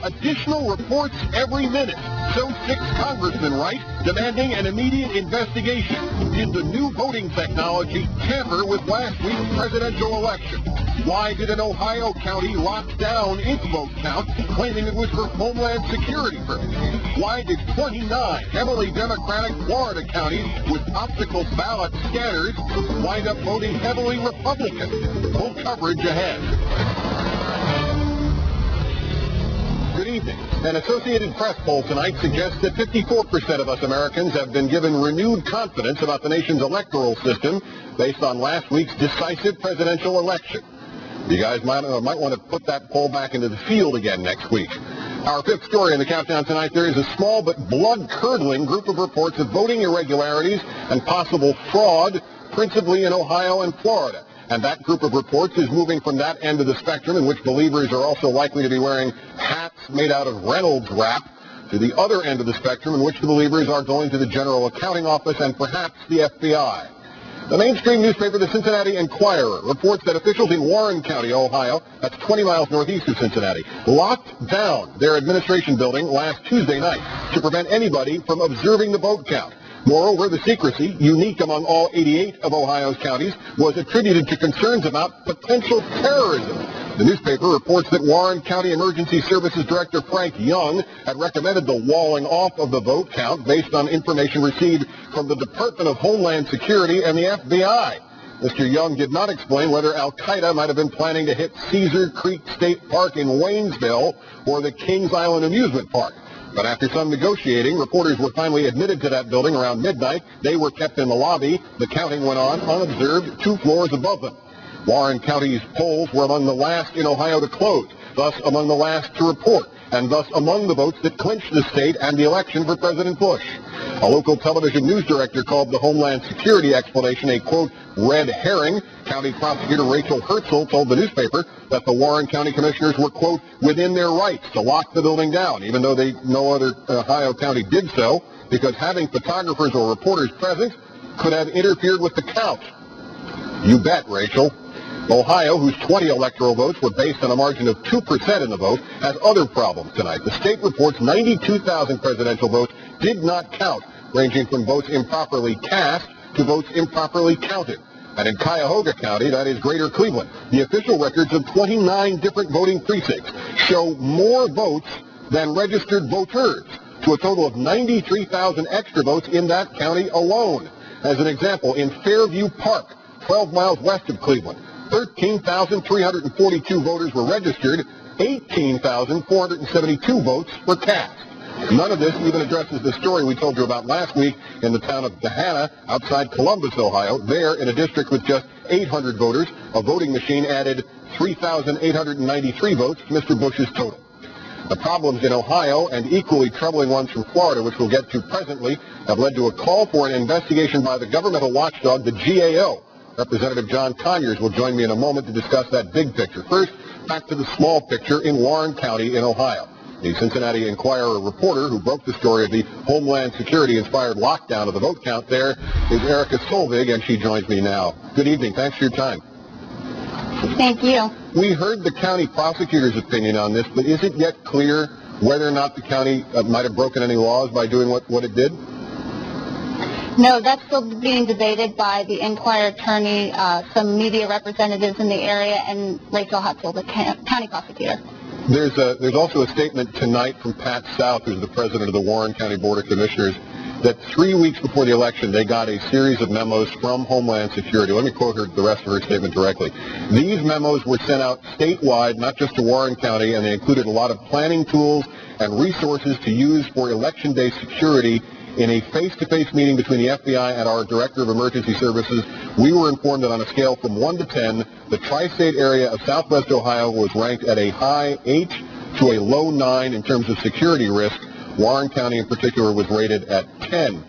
additional reports every minute. So 6 congressmen write, demanding an immediate investigation. Did the new voting technology tamper with last week's presidential election? Why did an Ohio county lock down its vote count, claiming it was for Homeland Security purposes? Why did 29 heavily Democratic Florida counties with optical ballot scanners wind up voting heavily Republican? Full coverage ahead. Good evening. An Associated Press poll tonight suggests that 54% of us Americans have been given renewed confidence about the nation's electoral system based on last week's decisive presidential election. You guys might want to put that poll back into the field again next week. Our fifth story in the countdown tonight, there is a small but blood-curdling group of reports of voting irregularities and possible fraud, principally in Ohio and Florida. And that group of reports is moving from that end of the spectrum, in which believers are also likely to be wearing hats made out of Reynolds wrap, to the other end of the spectrum, in which the believers are going to the General Accounting Office and perhaps the FBI. The mainstream newspaper, the Cincinnati Enquirer, reports that officials in Warren County, Ohio, that's 20 miles northeast of Cincinnati, locked down their administration building last Tuesday night to prevent anybody from observing the vote count. Moreover, the secrecy, unique among all 88 of Ohio's counties, was attributed to concerns about potential terrorism. The newspaper reports that Warren County Emergency Services Director Frank Young had recommended the walling off of the vote count based on information received from the Department of Homeland Security and the FBI. Mr. Young did not explain whether Al-Qaeda might have been planning to hit Cedar Creek State Park in Waynesville or the Kings Island Amusement Park. But after some negotiating, reporters were finally admitted to that building around midnight. They were kept in the lobby. The counting went on unobserved 2 floors above them. Warren County's polls were among the last in Ohio to close, thus among the last to report, and thus among the votes that clinched the state and the election for President Bush. A local television news director called the Homeland Security explanation a, quote, red herring. County prosecutor Rachel Herzl told the newspaper that the Warren County commissioners were, quote, within their rights to lock the building down, even though no other Ohio county did so, because having photographers or reporters present could have interfered with the count. You bet, Rachel. Ohio, whose 20 electoral votes were based on a margin of 2% in the vote, has other problems tonight. The state reports 92,000 presidential votes did not count, ranging from votes improperly cast to votes improperly counted. And in Cuyahoga County, that is Greater Cleveland, the official records of 29 different voting precincts show more votes than registered voters, to a total of 93,000 extra votes in that county alone. As an example, in Fairview Park, 12 miles west of Cleveland, 13,342 voters were registered, 18,472 votes were cast. None of this even addresses the story we told you about last week in the town of Gahanna outside Columbus, Ohio. There, in a district with just 800 voters, a voting machine added 3,893 votes to Mr. Bush's total. The problems in Ohio and equally troubling ones from Florida, which we'll get to presently, have led to a call for an investigation by the governmental watchdog, the GAO. Representative John Conyers will join me in a moment to discuss that big picture. First, back to the small picture in Warren County in Ohio. The Cincinnati Enquirer reporter who broke the story of the Homeland Security-inspired lockdown of the vote count there is Erica Solvig, and she joins me now. Good evening. Thanks for your time. Thank you. We heard the county prosecutor's opinion on this, but is it yet clear whether or not the county might have broken any laws by doing what it did? No, that's still being debated by the Enquirer attorney, some media representatives in the area, and Rachel Herzl, the county prosecutor. There's also a statement tonight from Pat South, who's the president of the Warren County Board of Commissioners, that 3 weeks before the election, they got a series of memos from Homeland Security. Let me quote the rest of her statement directly. These memos were sent out statewide, not just to Warren County, and they included a lot of planning tools and resources to use for Election Day security. In a face-to-face meeting between the FBI and our Director of Emergency Services, we were informed that on a scale from 1 to 10, the tri-state area of southwest Ohio was ranked at a high 8 to a low 9 in terms of security risk. Warren County in particular was rated at 10.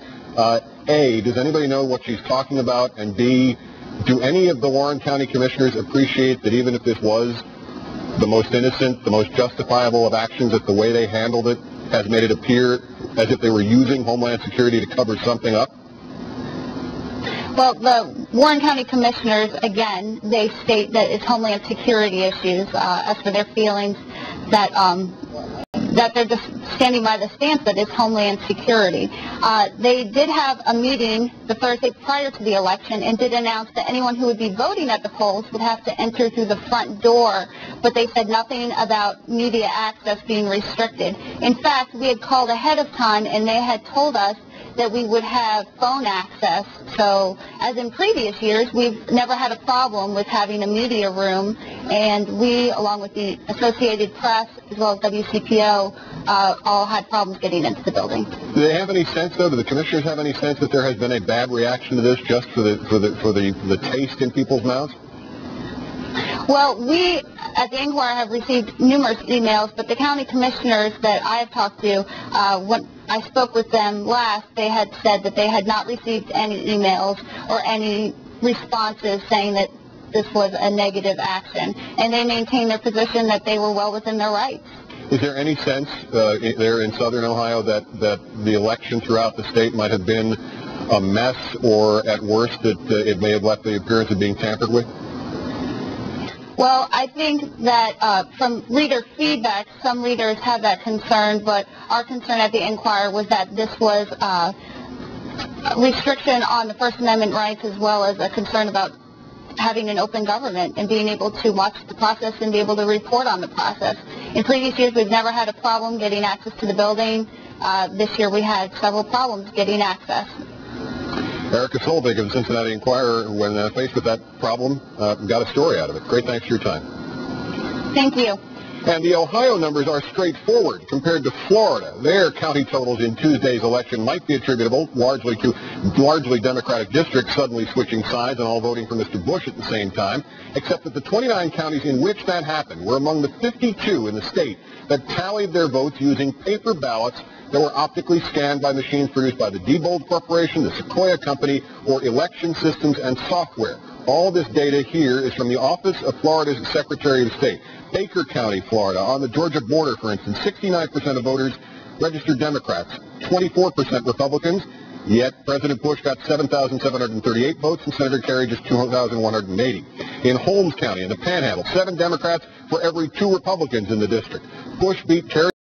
A, does anybody know what she's talking about? And B, do any of the Warren County commissioners appreciate that even if this was the most innocent, the most justifiable of actions, that the way they handled it has made it appear as if they were using Homeland Security to cover something up? Well, the Warren County Commissioners, again, they state that it's Homeland Security issues. As for their feelings, that that they're just standing by the stance that it's Homeland Security. They did have a meeting the Thursday prior to the election and did announce that anyone who would be voting at the polls would have to enter through the front door, but they said nothing about media access being restricted. In fact, we had called ahead of time and they had told us that we would have phone access. So, as in previous years, we've never had a problem with having a media room, and we, along with the Associated Press, as well as WCPO, all had problems getting into the building. Do they have any sense, though? Do the commissioners have any sense that there has been a bad reaction to this, just for the taste in people's mouths? Well, we at the Enquirer have received numerous emails, but the county commissioners that I have talked to, when I spoke with them last, they had said that they had not received any emails or any responses saying that this was a negative action, and they maintain their position that they were well within their rights. Is there any sense there in southern Ohio that the election throughout the state might have been a mess, or at worst that it may have left the appearance of being tampered with? Well, I think that from reader feedback, some readers have that concern, but our concern at the Enquirer was that this was a restriction on the First Amendment rights, as well as a concern about having an open government and being able to watch the process and be able to report on the process. In previous years, we've never had a problem getting access to the building. This year, we had several problems getting access. Erica Solvig of the Cincinnati Enquirer, when faced with that problem, got a story out of it. Great, thanks for your time. Thank you. And the Ohio numbers are straightforward compared to Florida. Their county totals in Tuesday's election might be attributable largely to Democratic districts suddenly switching sides and all voting for Mr. Bush at the same time, except that the 29 counties in which that happened were among the 52 in the state that tallied their votes using paper ballots that were optically scanned by machines produced by the Diebold Corporation, the Sequoia Company, or Election Systems and Software. All this data here is from the Office of Florida's Secretary of State. Baker County, Florida, on the Georgia border, for instance, 69% of voters registered Democrats, 24% Republicans, yet President Bush got 7,738 votes and Senator Kerry just 2,180. In Holmes County, in the Panhandle, 7 Democrats for every 2 Republicans in the district. Bush beat Kerry